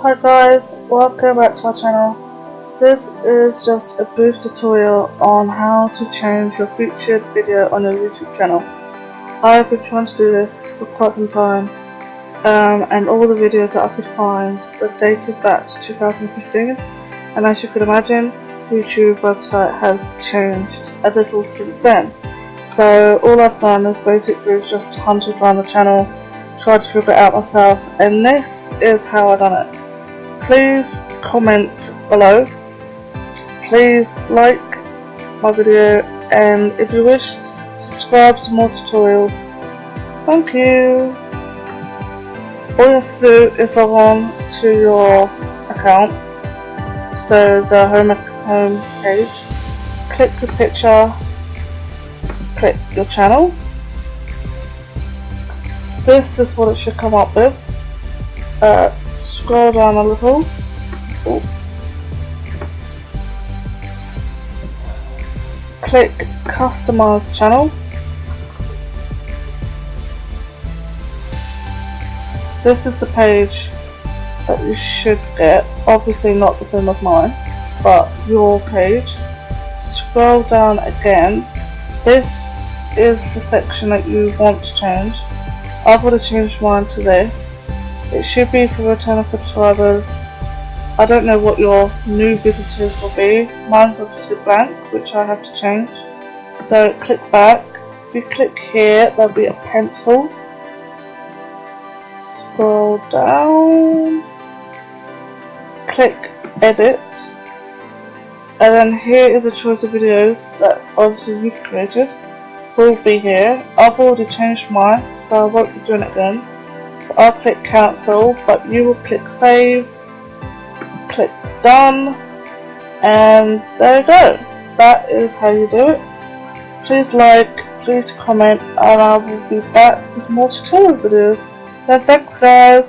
Hi guys, welcome back to my channel. This is just a brief tutorial on how to change your featured video on your YouTube channel. I've been trying to do this for quite some time, and all the videos that I could find were dated back to 2015, and as you could imagine, YouTube website has changed a little since then. So all I've done is basically just hunted around the channel, tried to figure it out myself, and this is how I done it. Please comment below, please like my video, and if you wish, subscribe to more tutorials. Thank you. All you have to do is log on to your account, so the home page, click the picture, click your channel. This is what it should come up with. Scroll down a little. Ooh. Click customize channel. This is the page that you should get, obviously not the same as mine, but your page. Scroll down again. This is the section that you want to change. I've already changed mine to this. It should be for returning subscribers. I don't know what your new visitors will be. Mine's obviously blank, which I have to change. So click back. If you click here, there'll be a pencil. Scroll down. Click edit. And then here is a choice of videos that obviously you've created. Will be here. I've already changed mine, so I won't be doing it again. So I'll click cancel, but you will click save, click done, and there you go. That is how you do it. Please like, please comment, and I will be back with more tutorial videos. So thanks guys.